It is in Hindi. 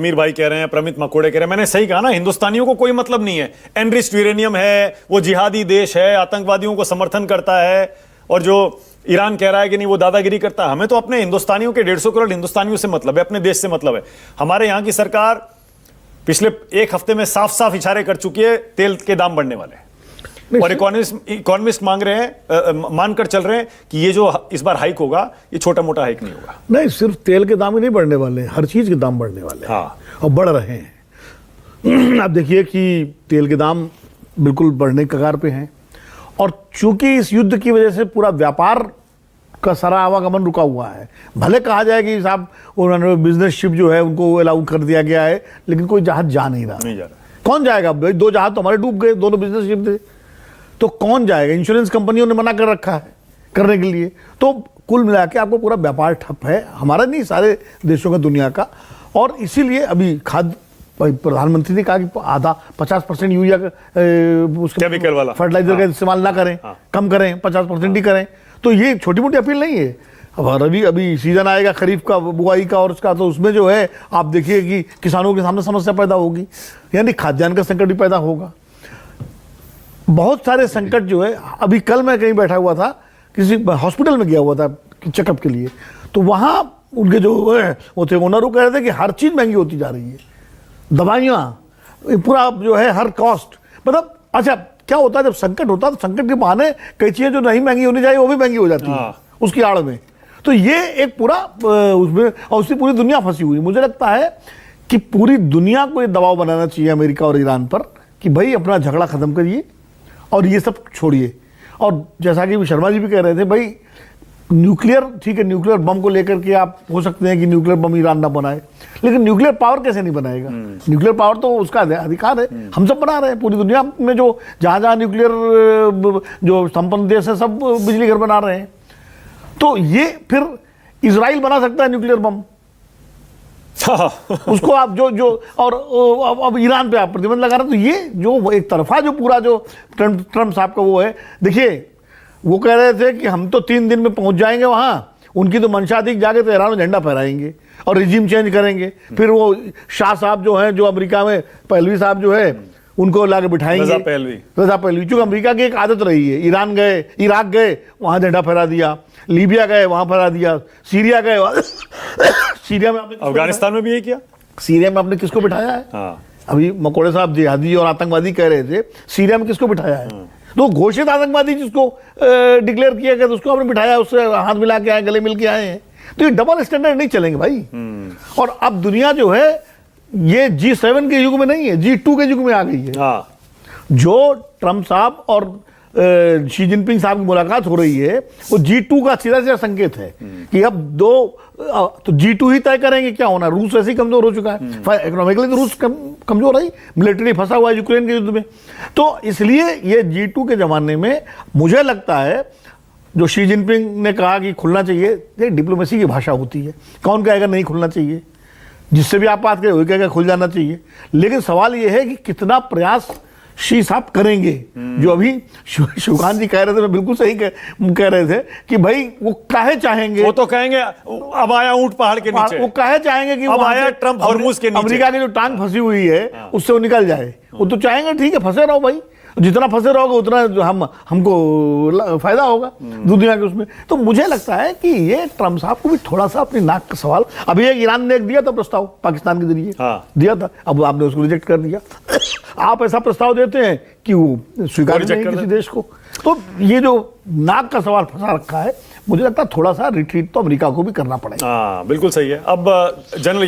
मीर भाई कह रहे हैं, प्रमित मकोड़े कह रहे हैं, मैंने सही कहा ना, हिंदुस्तानियों को कोई मतलब नहीं है। एनरिच्ड यूरेनियम है, वो जिहादी देश है, आतंकवादियों को समर्थन करता है, और जो ईरान कह रहा है कि नहीं वो दादागिरी करता है। हमें तो अपने हिंदुस्तानियों के 150 करोड़ हिंदुस्तानियों से मतलब है, अपने देश से मतलब है। हमारे यहां की सरकार पिछले एक हफ्ते में साफ साफ इशारे कर चुकी है तेल के दाम बढ़ने वाले, और इकोनॉमिस्ट मानकर चल रहे हैं कि ये जो इस बार हाइक होगा ये छोटा मोटा हाइक नहीं होगा। नहीं, सिर्फ तेल के दाम ही नहीं बढ़ने वाले, हर चीज के दाम बढ़ने वाले हैं। हाँ। और बढ़ रहे हैं। आप देखिए कि तेल के दाम बिल्कुल बढ़ने के कगार पे हैं, और चूंकि इस युद्ध की वजह से पूरा व्यापार का सारा आवागमन रुका हुआ है। भले कहा जाए कि साहब उन्होंने बिजनेस शिप जो है उनको अलाउ कर दिया गया है, लेकिन कोई जहाज जा नहीं रहा। कौन जाएगा भाई? 2 जहाज तो हमारे डूब गए, दोनों बिजनेस शिप थे, तो कौन जाएगा? इंश्योरेंस कंपनियों ने मना कर रखा है करने के लिए। तो कुल मिला के आपको पूरा व्यापार ठप है, हमारा नहीं, सारे देशों का, दुनिया का। और इसीलिए अभी खाद्य प्रधानमंत्री ने कहा कि आधा 50% यूरिया केमिकल वाला फर्टिलाइजर का इस्तेमाल ना करें, कम करें, 50% ही करें। तो ये छोटी मोटी अपील नहीं है। अब अभी सीजन आएगा खरीफ का, बुआई का और उसका, तो उसमें जो है आप देखिए कि किसानों के सामने समस्या पैदा होगी, यानी खाद्यान्न का संकट भी पैदा होगा। बहुत सारे संकट जो है, अभी कल मैं कहीं बैठा हुआ था, किसी हॉस्पिटल में गया हुआ था चेकअप के लिए, तो वहाँ उनके जो वो थे ओनर, वो कह रहे थे कि हर चीज़ महंगी होती जा रही है, दवाइयाँ, पूरा जो है हर कॉस्ट, मतलब अच्छा क्या होता है जब संकट होता है तो संकट के बहाने कई चीज़ें जो नहीं महंगी होनी चाहिए वो भी महंगी हो जाती है उसकी आड़ में। तो ये एक पूरा उसमें, और उसकी पूरी दुनिया फंसी हुई। मुझे लगता है कि पूरी दुनिया को ये दबाव बनाना चाहिए अमेरिका और ईरान पर कि भाई अपना झगड़ा ख़त्म करिए और ये सब छोड़िए। और जैसा कि शर्मा जी भी कह रहे थे, भाई न्यूक्लियर, ठीक है, न्यूक्लियर बम को लेकर के आप हो सकते हैं कि न्यूक्लियर बम ईरान ना बनाए, लेकिन न्यूक्लियर पावर कैसे नहीं बनाएगा? न्यूक्लियर पावर तो उसका अधिकार है, हम सब बना रहे हैं। पूरी दुनिया में जो जहाँ न्यूक्लियर जो संपन्न देश है सब बिजली घर बना रहे हैं। तो ये फिर इजराइल बना सकता है न्यूक्लियर बम उसको आप जो और अब ईरान पे आप प्रतिबंध लगा रहे हैं। तो ये जो एक तरफा जो पूरा जो ट्रम्प साहब का वो है, देखिए वो कह रहे थे कि हम तो 3 दिन में पहुंच जाएंगे वहाँ, उनकी तो मंशा थी जाके तेहरान में झंडा फहराएंगे और रिजीम चेंज करेंगे। फिर वो शाह साहब जो हैं, जो अमेरिका में पहलवी साहब जो है, उनको लाके बिठाएंगे, रजा पहलवी। चूंकि अमेरिका की एक आदत रही है, ईरान गए, इराक गए, वहाँ झंडा फहरा दिया, लीबिया गए, वहाँ फहरा दिया, सीरिया गए, सीरिया में, अफगानिस्तान में भी यही किया। सीरिया में आपने किसको बिठाया है? अभी मकोड़े साहब जिहादी और आतंकवादी कह रहे थे, सीरिया में किसको बिठाया है? तो घोषित आतंकवादी जिसको डिक्लेयर किया गया, तो उसको आपने बिठाया, उससे हाथ मिला के आए, गले मिल के आए हैं। तो ये डबल स्टैंडर्ड नहीं चलेंगे भाई। और अब दुनिया जो है ये G7 के युग में नहीं है, G2 के युग में आ गई है। जो ट्रम्प साहब और शी जिनपिंग साहब की मुलाकात हो रही है, वो G2 का सीधा सीधा संकेत है कि अब तो G2 ही तय करेंगे क्या होना। रूस ऐसे ही कमजोर हो चुका है, इकोनॉमिकली तो रूस कमजोर है, मिलिट्री फंसा हुआ है यूक्रेन के युद्ध में। तो इसलिए ये G2 के जमाने में मुझे लगता है, जो शी जिनपिंग ने कहा कि खुलना चाहिए, ये डिप्लोमेसी की भाषा होती है। कौन कहेगा नहीं खुलना चाहिए? जिससे भी आप बात करें वही कहेगा खुल जाना चाहिए। लेकिन सवाल ये है कि कितना प्रयास शी साहब करेंगे। जो अभी शिवकांत जी कह रहे थे, मैं बिल्कुल सही कह रहे थे कि भाई वो काहे चाहेंगे, वो तो कहेंगे अब आया ऊंट पहाड़ के नीचे, वो काहे चाहेंगे कि अब आया ट्रम्प हॉर्मुज के नीचे, अमेरिका की जो टांग फंसी हुई है उससे वो निकल जाए। वो तो चाहेंगे ठीक है फंसे रहो भाई, जितना फंसे रहोगे उतना हमको फायदा होगा दुनिया के उसमें। तो मुझे लगता है कि ये ट्रम्प साहब को भी थोड़ा सा अपनी नाक का सवाल, अभी एक ईरान ने एक दिया था प्रस्ताव पाकिस्तान के जरिए, दिया था, अब आपने उसको रिजेक्ट कर दिया। आप ऐसा प्रस्ताव देते हैं कि वो स्वीकार नहीं किसी देश को। तो ये जो नाक का सवाल फंसा रखा है, मुझे लगता है थोड़ा सा रिट्रीट तो अमेरिका को भी करना पड़ेगा। बिल्कुल सही है। अब जनरल